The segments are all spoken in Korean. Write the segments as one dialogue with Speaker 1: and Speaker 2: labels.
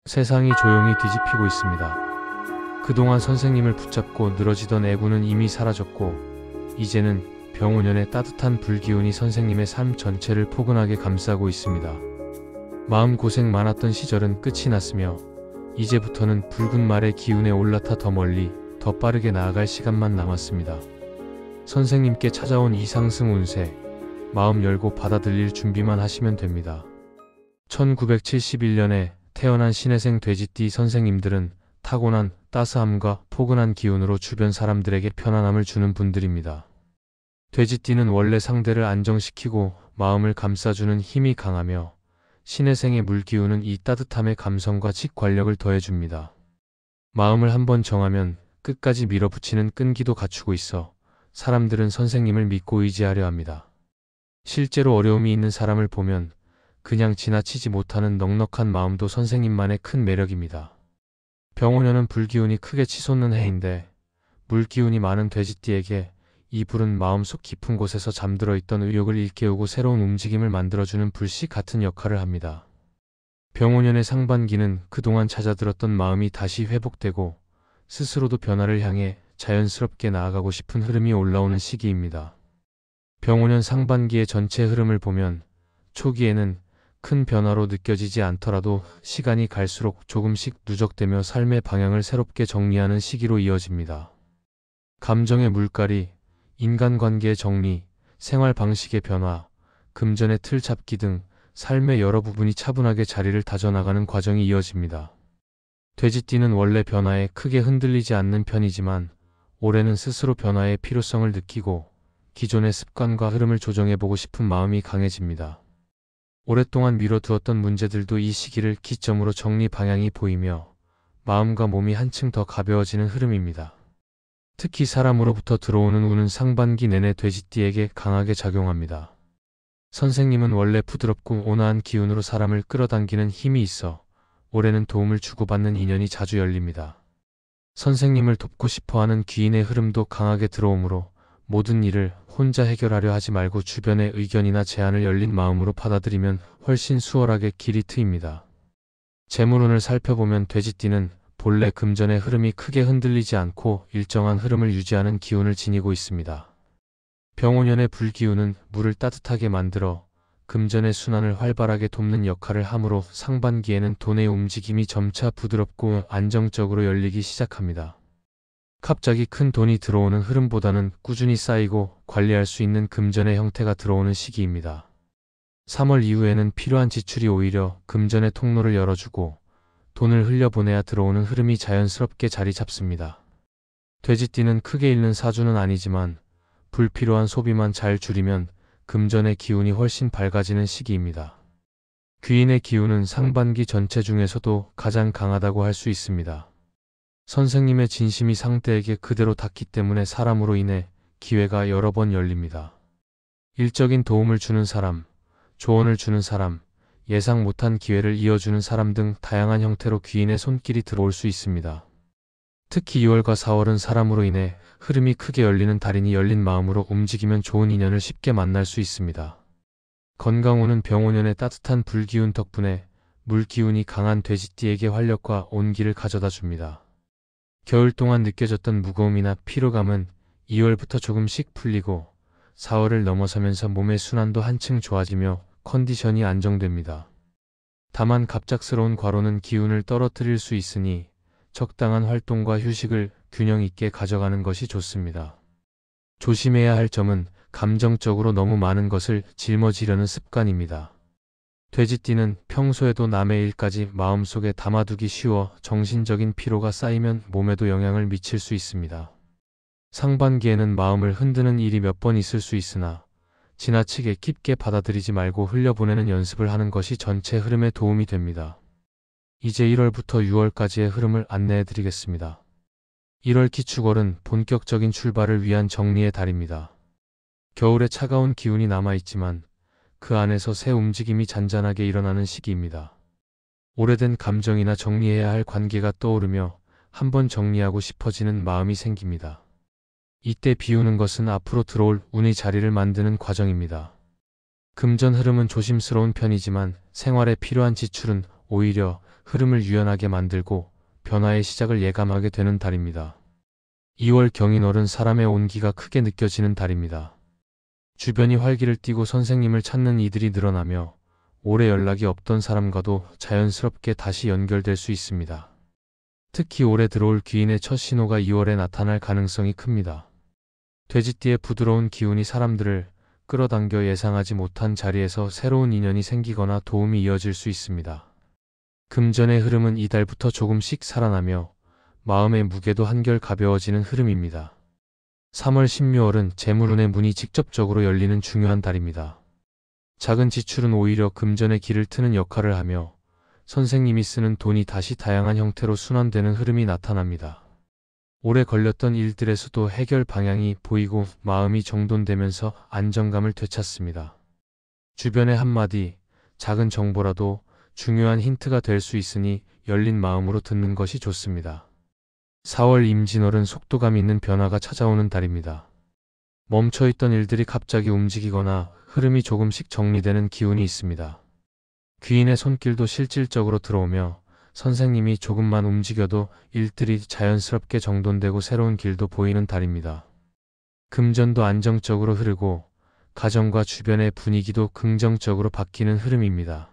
Speaker 1: 세상이 조용히 뒤집히고 있습니다. 그동안 선생님을 붙잡고 늘어지던 애구는 이미 사라졌고, 이제는 병오년의 따뜻한 불기운이 선생님의 삶 전체를 포근하게 감싸고 있습니다. 마음고생 많았던 시절은 끝이 났으며, 이제부터는 붉은 말의 기운에 올라타 더 멀리, 더 빠르게 나아갈 시간만 남았습니다. 선생님께 찾아온 이 상승 운세, 마음 열고 받아들일 준비만 하시면 됩니다. 1971년에 태어난 신해생 돼지띠 선생님들은 타고난 따스함과 포근한 기운으로 주변 사람들에게 편안함을 주는 분들입니다. 돼지띠는 원래 상대를 안정시키고 마음을 감싸주는 힘이 강하며, 신해생의 물기운은 이 따뜻함에 감성과 직관력을 더해줍니다. 마음을 한번 정하면 끝까지 밀어붙이는 끈기도 갖추고 있어 사람들은 선생님을 믿고 의지하려 합니다. 실제로 어려움이 있는 사람을 보면 그냥 지나치지 못하는 넉넉한 마음도 선생님만의 큰 매력입니다. 병오년은 불기운이 크게 치솟는 해인데, 물기운이 많은 돼지띠에게 이 불은 마음속 깊은 곳에서 잠들어 있던 의욕을 일깨우고 새로운 움직임을 만들어주는 불씨 같은 역할을 합니다. 병오년의 상반기는 그동안 잦아들었던 마음이 다시 회복되고 스스로도 변화를 향해 자연스럽게 나아가고 싶은 흐름이 올라오는 시기입니다. 병오년 상반기의 전체 흐름을 보면 초기에는 큰 변화로 느껴지지 않더라도 시간이 갈수록 조금씩 누적되며 삶의 방향을 새롭게 정리하는 시기로 이어집니다. 감정의 물갈이, 인간관계의 정리, 생활 방식의 변화, 금전의 틀 잡기 등 삶의 여러 부분이 차분하게 자리를 다져나가는 과정이 이어집니다. 돼지띠는 원래 변화에 크게 흔들리지 않는 편이지만 올해는 스스로 변화의 필요성을 느끼고 기존의 습관과 흐름을 조정해보고 싶은 마음이 강해집니다. 오랫동안 미뤄두었던 문제들도 이 시기를 기점으로 정리 방향이 보이며 마음과 몸이 한층 더 가벼워지는 흐름입니다. 특히 사람으로부터 들어오는 운은 상반기 내내 돼지띠에게 강하게 작용합니다. 선생님은 원래 부드럽고 온화한 기운으로 사람을 끌어당기는 힘이 있어 올해는 도움을 주고받는 인연이 자주 열립니다. 선생님을 돕고 싶어하는 귀인의 흐름도 강하게 들어오므로 모든 일을 혼자 해결하려 하지 말고 주변의 의견이나 제안을 열린 마음으로 받아들이면 훨씬 수월하게 길이 트입니다. 재물운을 살펴보면 돼지띠는 본래 금전의 흐름이 크게 흔들리지 않고 일정한 흐름을 유지하는 기운을 지니고 있습니다. 병오년의 불기운은 물을 따뜻하게 만들어 금전의 순환을 활발하게 돕는 역할을 하므로 상반기에는 돈의 움직임이 점차 부드럽고 안정적으로 열리기 시작합니다. 갑자기 큰 돈이 들어오는 흐름보다는 꾸준히 쌓이고 관리할 수 있는 금전의 형태가 들어오는 시기입니다. 3월 이후에는 필요한 지출이 오히려 금전의 통로를 열어주고 돈을 흘려보내야 들어오는 흐름이 자연스럽게 자리 잡습니다. 돼지띠는 크게 잃는 사주는 아니지만 불필요한 소비만 잘 줄이면 금전의 기운이 훨씬 밝아지는 시기입니다. 귀인의 기운은 상반기 전체 중에서도 가장 강하다고 할 수 있습니다. 선생님의 진심이 상대에게 그대로 닿기 때문에 사람으로 인해 기회가 여러 번 열립니다. 일적인 도움을 주는 사람, 조언을 주는 사람, 예상 못한 기회를 이어주는 사람 등 다양한 형태로 귀인의 손길이 들어올 수 있습니다. 특히 2월과 4월은 사람으로 인해 흐름이 크게 열리는 달인이 열린 마음으로 움직이면 좋은 인연을 쉽게 만날 수 있습니다. 건강운은 병오년의 따뜻한 불기운 덕분에 물기운이 강한 돼지띠에게 활력과 온기를 가져다 줍니다. 겨울 동안 느껴졌던 무거움이나 피로감은 2월부터 조금씩 풀리고 4월을 넘어서면서 몸의 순환도 한층 좋아지며 컨디션이 안정됩니다. 다만 갑작스러운 과로는 기운을 떨어뜨릴 수 있으니 적당한 활동과 휴식을 균형 있게 가져가는 것이 좋습니다. 조심해야 할 점은 감정적으로 너무 많은 것을 짊어지려는 습관입니다. 돼지띠는 평소에도 남의 일까지 마음속에 담아두기 쉬워 정신적인 피로가 쌓이면 몸에도 영향을 미칠 수 있습니다. 상반기에는 마음을 흔드는 일이 몇 번 있을 수 있으나 지나치게 깊게 받아들이지 말고 흘려보내는 연습을 하는 것이 전체 흐름에 도움이 됩니다. 이제 1월부터 6월까지의 흐름을 안내해 드리겠습니다. 1월 기축월은 본격적인 출발을 위한 정리의 달입니다. 겨울의 차가운 기운이 남아있지만 그 안에서 새 움직임이 잔잔하게 일어나는 시기입니다. 오래된 감정이나 정리해야 할 관계가 떠오르며 한번 정리하고 싶어지는 마음이 생깁니다. 이때 비우는 것은 앞으로 들어올 운의 자리를 만드는 과정입니다. 금전 흐름은 조심스러운 편이지만 생활에 필요한 지출은 오히려 흐름을 유연하게 만들고 변화의 시작을 예감하게 되는 달입니다. 2월 경인월은 사람의 온기가 크게 느껴지는 달입니다. 주변이 활기를 띠고 선생님을 찾는 이들이 늘어나며 오래 연락이 없던 사람과도 자연스럽게 다시 연결될 수 있습니다. 특히 올해 들어올 귀인의 첫 신호가 2월에 나타날 가능성이 큽니다. 돼지띠의 부드러운 기운이 사람들을 끌어당겨 예상하지 못한 자리에서 새로운 인연이 생기거나 도움이 이어질 수 있습니다. 금전의 흐름은 이달부터 조금씩 살아나며 마음의 무게도 한결 가벼워지는 흐름입니다. 3월 16월은 재물운의 문이 직접적으로 열리는 중요한 달입니다. 작은 지출은 오히려 금전의 길을 트는 역할을 하며 선생님이 쓰는 돈이 다시 다양한 형태로 순환되는 흐름이 나타납니다. 오래 걸렸던 일들에서도 해결 방향이 보이고 마음이 정돈되면서 안정감을 되찾습니다. 주변의 한마디, 작은 정보라도 중요한 힌트가 될 수 있으니 열린 마음으로 듣는 것이 좋습니다. 4월 임진월은 속도감 있는 변화가 찾아오는 달입니다. 멈춰있던 일들이 갑자기 움직이거나 흐름이 조금씩 정리되는 기운이 있습니다. 귀인의 손길도 실질적으로 들어오며 선생님이 조금만 움직여도 일들이 자연스럽게 정돈되고 새로운 길도 보이는 달입니다. 금전도 안정적으로 흐르고 가정과 주변의 분위기도 긍정적으로 바뀌는 흐름입니다.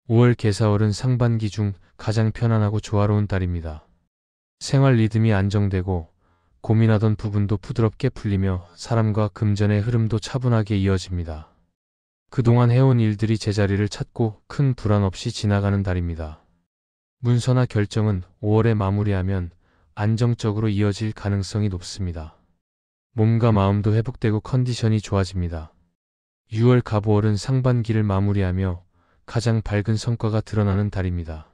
Speaker 1: 5월 개사월은 상반기 중 가장 편안하고 조화로운 달입니다. 생활 리듬이 안정되고 고민하던 부분도 부드럽게 풀리며 사람과 금전의 흐름도 차분하게 이어집니다. 그동안 해온 일들이 제자리를 찾고 큰 불안 없이 지나가는 달입니다. 문서나 결정은 5월에 마무리하면 안정적으로 이어질 가능성이 높습니다. 몸과 마음도 회복되고 컨디션이 좋아집니다. 6월 갑오월은 상반기를 마무리하며 가장 밝은 성과가 드러나는 달입니다.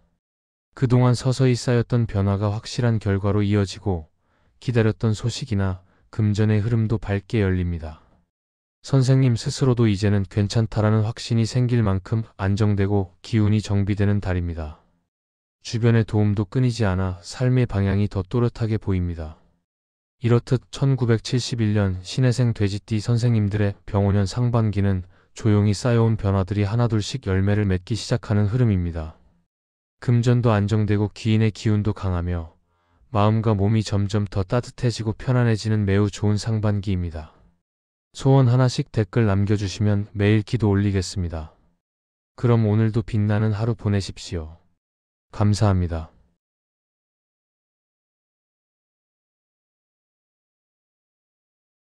Speaker 1: 그동안 서서히 쌓였던 변화가 확실한 결과로 이어지고 기다렸던 소식이나 금전의 흐름도 밝게 열립니다. 선생님 스스로도 이제는 괜찮다라는 확신이 생길 만큼 안정되고 기운이 정비되는 달입니다. 주변의 도움도 끊이지 않아 삶의 방향이 더 또렷하게 보입니다. 이렇듯 1971년 신해생 돼지띠 선생님들의 병오년 상반기는 조용히 쌓여온 변화들이 하나둘씩 열매를 맺기 시작하는 흐름입니다. 금전도 안정되고 귀인의 기운도 강하며 마음과 몸이 점점 더 따뜻해지고 편안해지는 매우 좋은 상반기입니다. 소원 하나씩 댓글 남겨주시면 매일 기도 올리겠습니다. 그럼 오늘도 빛나는 하루 보내십시오. 감사합니다.